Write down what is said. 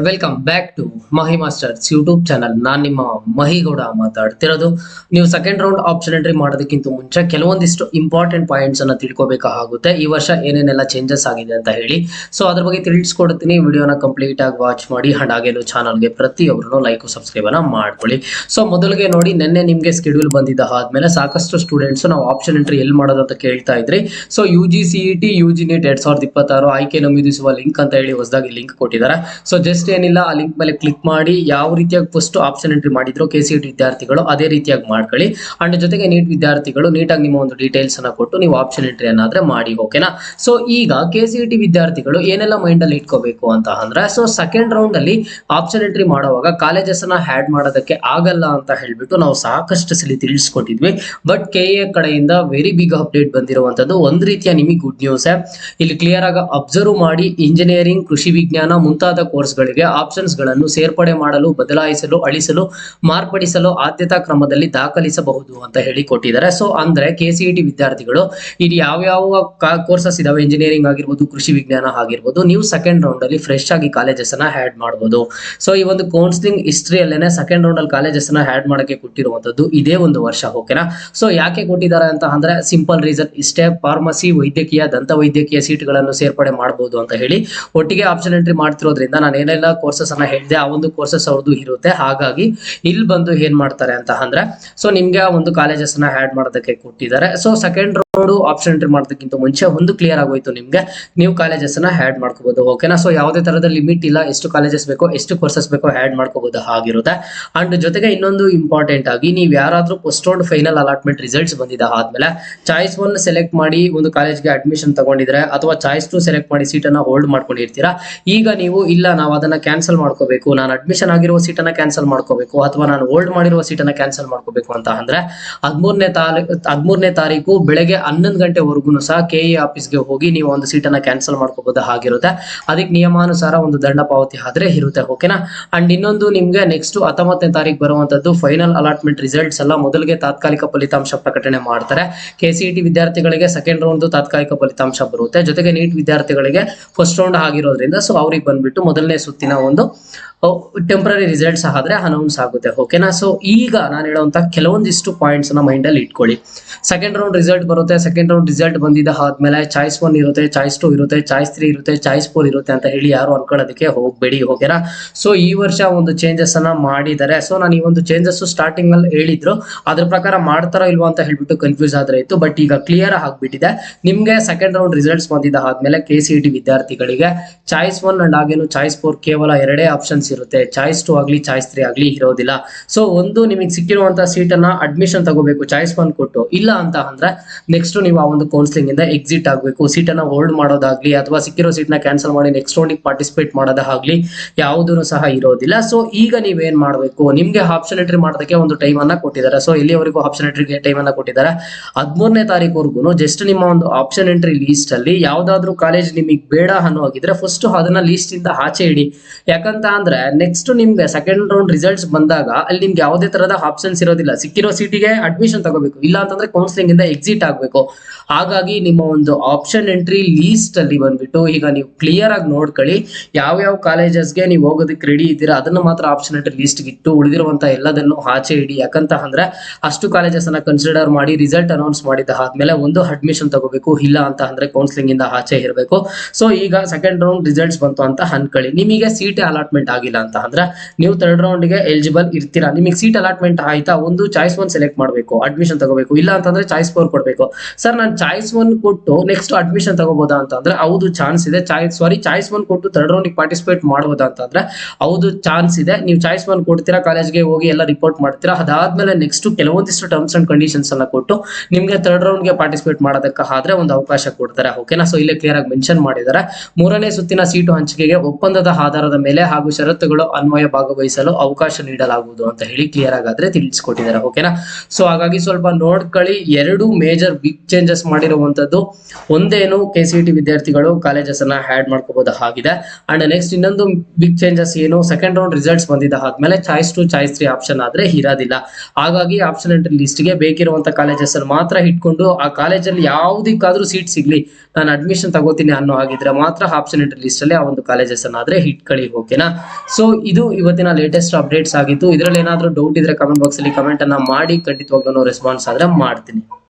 Welcome back to Mahi masters YouTube channel. ನಾನು ನಿಮ್ಮ ಮಹಿಗೌಡ ಮಾತಾಡ್ತಿರೋದು. ನೀವು ಸೆಕೆಂಡ್ ರೌಂಡ್ ಆಪ್ಷನ್ ಎಂಟ್ರಿ ಮಾಡೋದಕ್ಕಿಂತ ಮುಂಚೆ ಕೆಲವೊಂದಿಷ್ಟು ಇಂಪಾರ್ಟೆಂಟ್ ಪಾಯಿಂಟ್ಸ್ ಅನ್ನ ತಿಳ್ಕೊಬೇಕಾಗುತ್ತೆ. ಈ ವರ್ಷ ಏನೇನೆಲ್ಲ ಚೇಂಜಸ್ ಆಗಿದೆ ಅಂತ ಹೇಳಿ ಸೊ ಅದ್ರ ಬಗ್ಗೆ ತಿಳಿಸ್ಕೊಡ್ತೀನಿ. ವಿಡಿಯೋನ ಕಂಪ್ಲೀಟ್ ಆಗಿ ವಾಚ್ ಮಾಡಿ ಅಂಡ್ ಹಾಗೇನು ಚಾನಲ್ಗೆ ಪ್ರತಿಯೊಬ್ಬರು ಲೈಕ್ ಸಬ್ಸ್ಕ್ರೈಬ್ ಅನ್ನ ಮಾಡ್ಕೊಳ್ಳಿ. ಸೊ ಮೊದಲಿಗೆ ನೋಡಿ, ನಿನ್ನೆ ನಿಮಗೆ ಸ್ಕೆಡ್ಯೂಲ್ ಬಂದಿದ್ದ ಆದ್ಮೇಲೆ ಸಾಕಷ್ಟು ಸ್ಟೂಡೆಂಟ್ಸ್ ನಾವು ಆಪ್ಷನ್ ಎಂಟ್ರಿ ಎಲ್ಲಿ ಮಾಡೋದು ಅಂತ ಕೇಳ್ತಾ ಇದ್ರಿ. So UG CET UG NEET 2026 ಆಯ್ಕೆ ನಮೂದಿಸುವ ಲಿಂಕ್ ಅಂತ ಹೇಳಿ ಹೊಸದಾಗಿ ಲಿಂಕ್ ಕೊಟ್ಟಿದ್ದಾರೆ. ಸೊ ಜಸ್ಟ್ ಏನಿಲ್ಲ, ಆ ಲಿಂಕ್ ಮೇಲೆ ಕ್ಲಿಕ್ ಮಾಡಿ ಯಾವ ರೀತಿಯಾಗಿ ಫಸ್ಟ್ ಆಪ್ಷನ್ ಎಂಟ್ರಿ ಮಾಡಿದ್ರು KCET ವಿದ್ಯಾರ್ಥಿಗಳು ಅದೇ ರೀತಿಯಾಗಿ ಮಾಡ್ಕೊಳ್ಳಿ. ಅಂಡ್ ಜೊತೆಗೆ ನೀಟ್ ವಿದ್ಯಾರ್ಥಿಗಳು ನೀಟಾಗಿ ನಿಮ್ಮ ಒಂದು ಡೀಟೇಲ್ಸ್ ಅನ್ನ ಕೊಟ್ಟು ನೀವು ಆಪ್ಷನ್ ಎಂಟ್ರಿ ಅನ್ನಾದ್ರೆ ಮಾಡಿ, ಓಕೆನಾ. ಸೊ ಈಗ KCET ವಿದ್ಯಾರ್ಥಿಗಳು ಏನೆಲ್ಲ ಮೈಂಡ್ ಅಲ್ಲಿ ಇಟ್ಕೋಬೇಕು ಅಂತ ಅಂದ್ರೆ, ಸೊ ಸೆಕೆಂಡ್ ರೌಂಡ್ ಅಲ್ಲಿ ಆಪ್ಷನ್ ಎಂಟ್ರಿ ಮಾಡುವಾಗ ಕಾಲೇಜಸ್ ಅನ್ನ ಹ್ಯಾಡ್ ಮಾಡೋದಕ್ಕೆ ಆಗಲ್ಲ ಅಂತ ಹೇಳ್ಬಿಟ್ಟು ನಾವು ಸಾಕಷ್ಟು ಸಲ ತಿಳಿಸ್ಕೊಟ್ಟಿದ್ವಿ. ಬಟ್ KA ಕಡೆಯಿಂದ ವೆರಿ ಬಿಗ್ ಅಪ್ಡೇಟ್ ಬಂದಿರುವಂತದ್ದು ಒಂದು ರೀತಿಯ ನಿಮಗೆ ಗುಡ್ ನ್ಯೂಸ್. ಇಲ್ಲಿ ಕ್ಲಿಯರ್ ಆಗಿ ಅಬ್ಸರ್ವ್ ಮಾಡಿ, ಇಂಜಿನಿಯರಿಂಗ್, ಕೃಷಿ ವಿಜ್ಞಾನ ಮುಂತಾದ ಕೋರ್ಸ್ಗಳಿಗೆ ಆಪ್ಷನ್ಸ್ ಗಳನ್ನು ಸೇರ್ಪಡೆ ಮಾಡಲು, ಬದಲಾಯಿಸಲು, ಅಳಿಸಲು, ಮಾರ್ಪಡಿಸಲು ಆದ್ಯತಾ ಕ್ರಮದಲ್ಲಿ ದಾಖಲಿಸಬಹುದು ಅಂತ ಹೇಳಿ ಕೊಟ್ಟಿದ್ದಾರೆ. ಸೊ ಅಂದ್ರೆ KCET ವಿದ್ಯಾರ್ಥಿಗಳು ಇದು ಯಾವ ಕೋರ್ಸಸ್ ಇದಾವೆ, ಇಂಜಿನಿಯರಿಂಗ್ ಆಗಿರ್ಬೋದು, ಕೃಷಿ ವಿಜ್ಞಾನ ಆಗಿರ್ಬೋದು, ನೀವು ಸೆಕೆಂಡ್ ರೌಂಡ್ ಅಲ್ಲಿ ಫ್ರೆಶ್ ಆಗಿ ಕಾಲೇಜಸ್ ಅನ್ನ ಹ್ಯಾಡ್ ಮಾಡಬಹುದು. ಸೊ ಈ ಒಂದು ಕೌನ್ಸಿಲಿಂಗ್ ಹಿಸ್ಟ್ರಿಯಲ್ಲೇನೆ ಸೆಕೆಂಡ್ ರೌಂಡ್ ಅಲ್ಲಿ ಕಾಲೇಜಸ್ ಅನ್ನ ಹ್ಯಾಡ್ ಮಾಡಕ್ಕೆ ಕೊಟ್ಟಿರುವಂತದ್ದು ಇದೇ ಒಂದು ವರ್ಷ, ಓಕೆನಾ. ಸೊ ಯಾಕೆ ಕೊಟ್ಟಿದ್ದಾರೆ ಅಂತ ಅಂದ್ರೆ ಸಿಂಪಲ್ ರೀಸನ್ ಇಷ್ಟೇ, ಫಾರ್ಮಸಿ, ವೈದ್ಯಕೀಯ, ದಂತ ವೈದ್ಯಕೀಯ ಸೀಟ್ಗಳನ್ನು ಸೇರ್ಪಡೆ ಮಾಡಬಹುದು ಅಂತ ಹೇಳಿ ಒಟ್ಟಿಗೆ ಆಪ್ಷನ್ ಎಂಟ್ರಿ ಮಾಡ್ತಿರೋದ್ರಿಂದ ನಾನು ಏನೆಲ್ಲ ಕೋರ್ಸಸ್ ಅನ್ನ ಹೇಳಿದೆ ಆ ಒಂದು ಕೋರ್ಸಸ್ ಅವ್ರದ್ದು ಇರುತ್ತೆ. ಹಾಗಾಗಿ ಇಲ್ಲಿ ಬಂದು ಏನ್ ಮಾಡ್ತಾರೆ ಅಂತ ಅಂದ್ರೆ, ಸೊ ನಿಮ್ಗೆ ಆ ಒಂದು ಕಾಲೇಜಸ್ ಅನ್ನ ಹ್ಯಾಡ್ ಮಾಡೋದಕ್ಕೆ ಕೊಟ್ಟಿದ್ದಾರೆ. So second round option entry ಮಾಡೋದಕ್ಕಿಂತ ಮುಂಚೆ ಒಂದು ಕ್ಲಿಯರ್ ಆಗೋಯ್ತು ನಿಮ್ಗೆ, ನೀವು ಕಾಲೇಜಸ್ ಅನ್ನ ಹ್ಯಾಡ್ ಮಾಡ್ಕೋಬಹುದು, ಓಕೆನಾ. ಸೊ ಯಾವುದೇ ತರದ ಲಿಮಿಟ್ ಇಲ್ಲ, ಎಷ್ಟು ಕಾಲೇಜಸ್ ಬೇಕೋ ಎಷ್ಟು ಕೋರ್ಸಸ್ ಬೇಕೋ ಹ್ಯಾಡ್ ಮಾಡ್ಕೋಬಹುದು ಆಗಿರುತ್ತೆ. ಅಂಡ್ ಜೊತೆಗೆ ಇನ್ನೊಂದು ಇಂಪಾರ್ಟೆಂಟ್ ಆಗಿ, ನೀವು ಯಾರಾದ್ರೂ first round final allotment results ಬಂದಿದ್ದ ಆದ್ಮೇಲೆ ಚಾಯ್ಸ್ 1 ಸೆಲೆಕ್ಟ್ ಮಾಡಿ ಒಂದು ಕಾಲೇಜ್ಗೆ ಅಡ್ಮಿಷನ್ ತಗೊಂಡಿದ್ರೆ, ಅಥವಾ ಚಾಯ್ಸ್ 2 ಸೆಲೆಕ್ಟ್ ಮಾಡಿ ಸೀಟ್ ಅನ್ನ ಹೋಲ್ಡ್ ಮಾಡ್ಕೊಂಡಿರ್ತೀರಾ. ಈಗ ನೀವು ಇಲ್ಲ, ನಾವು ಅದನ್ನ ಕ್ಯಾನ್ಸಲ್ ಮಾಡ್ಕೋಬೇಕು, ನಾನು ಅಡ್ಮಿಷನ್ ಆಗಿರುವ ಸೀಟ್ ಅನ್ನ ಕ್ಯಾನ್ಸಲ್ ಮಾಡ್ಕೋಬೇಕು, ಅಥವಾ ನಾನು ಹೋಲ್ಡ್ ಮಾಡಿರುವ ಸೀಟ್ ಅನ್ನ ಕ್ಯಾನ್ಸಲ್ ಮಾಡ್ಕೋಬೇಕು ಅಂತ ಅಂದ್ರೆ 13ನೇ ತಾರೀಕು ಬೆಳಗ್ಗೆ 11 ಗಂಟೆವರೆಗೂ ಸಹ KE ಆಫೀಸ್ಗೆ ಹೋಗಿ ನೀವು ಒಂದು ಸೀಟ್ ಅನ್ನ ಕ್ಯಾನ್ಸಲ್ ಮಾಡ್ಕೋಬಹುದು ಆಗಿರುತ್ತೆ. ಅದಕ್ಕೆ ನಿಯಮಾನುಸಾರ ಒಂದು ದಂಡ ಪಾವತಿ ಆದ್ರೆ ಇರುತ್ತೆ, ಓಕೆನಾ. ಅಂಡ್ ಇನ್ನೊಂದು, ನಿಮ್ಗೆ ನೆಕ್ಸ್ಟ್ 19ನೇ ತಾರೀಕು ಬರುವಂತದ್ದು ಫೈನಲ್ ಅಲಾಟ್ಮೆಂಟ್ ರಿಸಲ್ಟ್ಸ್ ಎಲ್ಲ. ಮೊದಲಿಗೆ ತಾತ್ಕಾಲಿಕ ಫಲಿತಾಂಶ ಪ್ರಕಟಣೆ ಮಾಡ್ತಾರೆ. KCET ವಿದ್ಯಾರ್ಥಿಗಳಿಗೆ ಸೆಕೆಂಡ್ ರೌಂಡ್ ತಾತ್ಕಾಲಿಕ ಫಲಿತಾಂಶ ಬರುತ್ತೆ. ಜೊತೆಗೆ ನೀಟ್ ವಿದ್ಯಾರ್ಥಿಗಳಿಗೆ ಫಸ್ಟ್ ರೌಂಡ್ ಆಗಿರೋದ್ರಿಂದ ಸೊ ಅವ್ರಿಗೆ ಬಂದ್ಬಿಟ್ಟು ಮೊದಲನೇ ಸುತ್ತಿನ ಒಂದು ಟೆಂಪರರಿ ರಿಸಲ್ಟ್ಸ್ ಆದ್ರೆ ಅನೌನ್ಸ್ ಆಗುತ್ತೆ, ಓಕೆನಾ. ಸೊ ಈಗ ನಾನು ಹೇಳುವಂತ ಕೆಲವೊಂದಿಷ್ಟು ಪಾಯಿಂಟ್ಸ್ ನ ಮೈಂಡ್ ಅಲ್ಲಿ ಇಟ್ಕೊಳ್ಳಿ. ಸೆಕೆಂಡ್ ರೌಂಡ್ ರಿಸಲ್ಟ್ ಬರುತ್ತೆ. ಸೆಕೆಂಡ್ ರೌಂಡ್ ರಿಸಲ್ಟ್ ಬಂದಿದ್ದ ಆದ್ಮೇಲೆ ಚಾಯ್ಸ್ 1 ಇರುತ್ತೆ, ಚಾಯ್ಸ್ 2 ಇರುತ್ತೆ, ಚಾಯ್ಸ್ 3 ಇರುತ್ತೆ, ಚಾಯ್ಸ್ 4 ಇರುತ್ತೆ ಅಂತ ಹೇಳಿ ಯಾರು ಅನ್ಕೊಳ್ಳೋದಕ್ಕೆ ಹೋಗ್ಬೇಡಿ, ಓಕೆನಾ. ಸೊ ಈ ವರ್ಷ ಒಂದು ಚೇಂಜಸ್ ಅನ್ನ ಮಾಡಿದ್ದಾರೆ. ಸೊ ನಾನು ಈ ಒಂದು ಚೇಂಜಸ್ ಸ್ಟಾರ್ಟಿಂಗ್ ಅಲ್ಲಿ ಹೇಳಿದ್ರು, ಅದ್ರ ಪ್ರಕಾರ ಮಾಡ್ತಾರೋ ಇಲ್ವಾ ಅಂತ ಹೇಳ್ಬಿಟ್ಟು ಕನ್ಫ್ಯೂಸ್ ಆದ್ರೆ ಇತ್ತು. ಬಟ್ ಈಗ ಕ್ಲಿಯರ್ ಆಗ್ಬಿಟ್ಟಿದೆ. ನಿಮ್ಗೆ ಸೆಕೆಂಡ್ ರೌಂಡ್ ರಿಸಲ್ಟ್ಸ್ ಬಂದಿದ್ದ ಆದ್ಮೇಲೆ KCET ವಿದ್ಯಾರ್ಥಿಗಳಿಗೆ ಚಾಯ್ಸ್ 1 ಅಂಡ್ ಹಾಗೇನು ಚಾಯ್ಸ್ 4 ಕೇವಲ 2 ಆಪ್ಷನ್ಸ್ ಇರುತ್ತೆ. ಚಾಯ್ಸ್ 2 ಆಗ್ಲಿ ಚಾಯ್ಸ್ 3 ಆಗ್ಲಿ ಇರೋದಿಲ್ಲ. ಸೊ ಒಂದು, ನಿಮಗೆ ಸಿಕ್ಕಿರುವಂತ ಸೀಟ್ ಅನ್ನ ಅಡ್ಮಿಷನ್ ತಗೋಬೇಕು ಚಾಯ್ಸ್ 1 ಕೊಟ್ಟು, ಇಲ್ಲ ಅಂತ ಅಂದ್ರೆ ನೆಕ್ಸ್ಟ್ ನೀವು ಆ ಒಂದು ಕೌನ್ಸಿಲಿಂಗ್ ಇಂದ ಎಕ್ಸಿಟ್ ಆಗ್ಬೇಕು. ಸೀಟ್ ಅನ್ನ ಹೋಲ್ಡ್ ಮಾಡೋದಾಗ್ಲಿ ಅಥವಾ ಸಿಕ್ಕಿರೋ ಸೀಟ್ ನ ಕ್ಯಾನ್ಸಲ್ ಮಾಡಿ ನೆಕ್ಸ್ಟ್ ರೌಂಡ್ ಪಾರ್ಟಿಸಿಪೇಟ್ ಮಾಡೋದಾಗ್ಲಿ ಯಾವುದೂ ಸಹ ಇರೋದಿಲ್ಲ. ಸೊ ಈಗ ನೀವೇನ್ ಮಾಡ್ಬೇಕು, ನಿಮ್ಗೆ ಆಪ್ಷನ್ ಎಂಟ್ರಿ ಮಾಡೋದಕ್ಕೆ ಒಂದು ಟೈಮ್ ಅನ್ನ ಕೊಟ್ಟಿದ್ದಾರೆ. ಸೊ ಇಲ್ಲಿವರೆಗೂ ಆಪ್ಷನ್ ಎಂಟ್ರಿಗೆ ಟೈಮ್ ಅನ್ನ ಕೊಟ್ಟಿದ್ದಾರೆ 13ನೇ ತಾರೀಕುವರೆಗೂ. ಜಸ್ಟ್ ನಿಮ್ಮ ಒಂದು ಆಪ್ಷನ್ ಎಂಟ್ರಿ ಲೀಸ್ಟ್ ಅಲ್ಲಿ ಯಾವ್ದಾದ್ರು ಕಾಲೇಜ್ ನಿಮಗೆ ಬೇಡ ಅನ್ನೋ ಹಾಗಿದ್ರೆ ಫಸ್ಟ್ ಅದನ್ನ ಲೀಸ್ಟ್ ಇಂದ ಆಚೆ ಇಡಿ. ಯಾಕಂತ ಅಂದ್ರೆ ನೆಕ್ಸ್ಟ್ ನಿಮ್ಗೆ ಸೆಕೆಂಡ್ ರೌಂಡ್ ರಿಸಲ್ಟ್ಸ್ ಬಂದಾಗ ಅಲ್ಲಿ ನಿಮ್ಗೆ ಯಾವುದೇ ತರದ ಆಪ್ಷನ್ಸ್ ಇರೋದಿಲ್ಲ. ಸಿಕ್ಕಿರೋ ಸೀಟಿಗೆ ಅಡ್ಮಿಷನ್ ತಗೋಬೇಕು, ಇಲ್ಲ ಅಂತಂದ್ರೆ ಕೌನ್ಸಿಲಿಂಗ್ ಇಂದ ಎಕ್ಸಿಟ್ ಆಗ್ಬೇಕು. ಹಾಗಾಗಿ ನಿಮ್ಮ ಒಂದು ಆಪ್ಷನ್ ಎಂಟ್ರಿ ಲೀಸ್ಟ್ ಅಲ್ಲಿ ಬಂದ್ಬಿಟ್ಟು ಈಗ ನೀವು ಕ್ಲಿಯರ್ ಆಗಿ ನೋಡ್ಕೊಳ್ಳಿ, ಯಾವ ಕಾಲೇಜಸ್ಗೆ ನೀವು ಹೋಗೋದಕ್ಕೆ ರೆಡಿ ಇದ್ದೀರಾ ಅದನ್ನ ಮಾತ್ರ ಆಪ್ಷನ್ ಎಂಟ್ರಿ ಲಿಸ್ಟ್ ಇಟ್ಟು ಉಳಿದಿರುವಂತ ಎಲ್ಲದನ್ನು ಆಚೆ ಇಡಿ. ಯಾಕಂತ ಅಂದ್ರೆ ಅಷ್ಟು ಕಾಲೇಜಸ್ ಅನ್ನ ಕನ್ಸಿಡರ್ ಮಾಡಿ ರಿಸಲ್ಟ್ ಅನೌನ್ಸ್ ಮಾಡಿದ ಆದ್ಮೇಲೆ ಒಂದು ಅಡ್ಮಿಷನ್ ತಗೋಬೇಕು, ಇಲ್ಲ ಅಂತ ಅಂದ್ರೆ ಕೌನ್ಸಿಲಿಂಗ್ ಇಂದ ಆಚೆ ಇರಬೇಕು. ಸೊ ಈಗ ಸೆಕೆಂಡ್ ರೌಂಡ್ ರಿಸಲ್ಟ್ಸ್ ಬಂತು ಅಂತ ಅನ್ಕೊಳ್ಳಿ, ನಿಮಗೆ ಸೀಟ್ ಅಲಾಟ್ಮೆಂಟ್ ಆಗಿಲ್ಲ ಅಂತ ಅಂದ್ರೆ ನೀವು ಥರ್ಡ್ ರೌಂಡ್ ಗೆ ಎಲಿಜಿಬಲ್ ಇರ್ತೀರಾ. ನಿಮಗೆ ಸೀಟ್ ಅಲಾಟ್ಮೆಂಟ್ ಆಯ್ತಾ, ಒಂದು ಚಾಯ್ಸ್ 1 ಸೆಲೆಕ್ಟ್ ಮಾಡಬೇಕು, ಅಡ್ಮಿಷನ್ ತಗೋಬೇಕು, ಇಲ್ಲ ಅಂತಂದ್ರೆ ಚಾಯ್ಸ್ 4 ಕೊಡಬೇಕು. ಸರ್ ನಾನು ಚಾಯ್ಸ್ 1 ಕೊಟ್ಟು ನೆಕ್ಸ್ಟ್ ಅಡ್ಮಿಷನ್ ತಗೋಬಹುದಾ ಅಂತಂದ್ರೆ ಹೌದು ಚಾನ್ಸ್ ಇದೆ. ಚಾಯ್ಸ್ 1 ಕೊಟ್ಟು ಥರ್ಡ್ ರೌಂಡ್ ಪಾರ್ಟಿಸಿಪೇಟ್ ಮಾಡಬಹುದಾ ಅಂತಂದ್ರೆ ಹೌದು ಚಾನ್ಸ್ ಇದೆ. ನೀವು ಚಾಯ್ಸ್ 1 ಕೊಡ್ತೀರಾ, ಕಾಲೇಜ್ಗೆ ಹೋಗಿ ಎಲ್ಲ ರಿಪೋರ್ಟ್ ಮಾಡ್ತೀರಾ, ಅದಾದ್ಮೇಲೆ ನೆಕ್ಸ್ಟ್ ಕೆಲವೊಂದಿಷ್ಟು ಟರ್ಮ್ಸ್ ಅಂಡ್ ಕಂಡೀಷನ್ಸ್ ಅನ್ನ ಕೊಟ್ಟು ನಿಮ್ಗೆ ಥರ್ಡ್ ರೌಂಡ್ ಗೆ ಪಾರ್ಟಿಸಿಪೇಟ್ ಮಾಡೋದಕ್ಕೆ ಆದ್ರೆ ಒಂದು ಅವಕಾಶ ಕೊಡ್ತಾರೆ, ಓಕೆನಾ. ಸೊ ಇಲ್ಲೇ ಕ್ಲಿಯರ್ ಆಗಿ ಮೆನ್ಷನ್ ಮಾಡಿದ್ದಾರೆ. 3ನೇ ಸುತ್ತಿನ ಸೀಟು ಹಂಚಿಕೆಗೆ ಒಪ್ಪಂದದ ಆಧಾರದ ಮೇಲೆ ಹಾಗೂ ಷರತ್ತುಗಳು ವಿದ್ಯಾರ್ಥಿಗಳು ಅನ್ವಯ ಭಾಗವಹಿಸಲು ಅವಕಾಶ ನೀಡಲಾಗುವುದು ಅಂತ ಹೇಳಿ ಕ್ಲಿಯರ್ ಆಗಾದ್ರೆ ತಿಳಿಸ್ಕೊಟ್ಟಿದ್ದಾರೆ. ಓಕೆನಾ. ಸೊ ಹಾಗಾಗಿ ಸ್ವಲ್ಪ ನೋಡ್ಕೊಳ್ಳಿ. ಎರಡು ಮೇಜರ್ ಬಿಗ್ ಚೇಂಜಸ್ ಮಾಡಿರುವಂತದ್ದು ಒಂದೇನು KCET ವಿದ್ಯಾರ್ಥಿಗಳು ಕಾಲೇಜಸ್ ಅನ್ನ ಆಡ್ ಮಾಡ್ಕೋಬಹುದು ಆಗಿದೆ. ಅಂಡ್ ನೆಕ್ಸ್ಟ್ ಇನ್ನೊಂದು ಬಿಗ್ ಚೇಂಜಸ್ ಏನು, ಸೆಕೆಂಡ್ ರೌಂಡ್ ರಿಸಲ್ಟ್ಸ್ ಬಂದಿದ್ದ ಆದ್ಮೇಲೆ ಚಾಯ್ಸ್ 2 ಚಾಯ್ಸ್ 3 ಆಪ್ಷನ್ ಆದ್ರೆ ಇರೋದಿಲ್ಲ. ಹಾಗಾಗಿ ಆಪ್ಷನ್ ಎಂಟ್ರಿ ಲಿಸ್ಟ್ ಗೆ ಬೇಕಿರುವಂತ ಕಾಲೇಜಸ್ ಅಲ್ಲಿ ಮಾತ್ರ ಇಟ್ಕೊಂಡು ಆ ಕಾಲೇಜಲ್ಲಿ ಯಾವ್ದಕ್ಕಾದ್ರೂ ಸೀಟ್ ಸಿಗ್ಲಿ ನಾನು ಅಡ್ಮಿಷನ್ ತಗೋತೀನಿ ಅನ್ನೋ ಹಾಗಿದ್ರೆ ಮಾತ್ರ ಆಪ್ಷನ್ ಎಂಟ್ರಿ ಲಿಸ್ಟ್ ಅಲ್ಲಿ ಆ ಒಂದು ಕಾಲೇಜಸ್ ಅನ್ನಾದ್ರೆ ಇಟ್ಕೊಳ್ಳಿ. ಓಕೆನಾ. ಸೊ ಇದು ಇವತ್ತಿನ ಲೇಟೆಸ್ಟ್ ಅಪ್ಡೇಟ್ಸ್ ಆಗಿತ್ತು. ಇದರಲ್ಲಿ ಏನಾದ್ರೂ ಡೌಟ್ ಇದ್ರೆ ಕಮೆಂಟ್ ಬಾಕ್ಸ್ ಅಲ್ಲಿ ಕಮೆಂಟ್ ಅನ್ನ ಮಾಡಿ, ಖಂಡಿತವಾಗ್ಲೂ ರೆಸ್ಪಾನ್ಸ್ ಆದ್ರೆ ಮಾಡ್ತೀನಿ.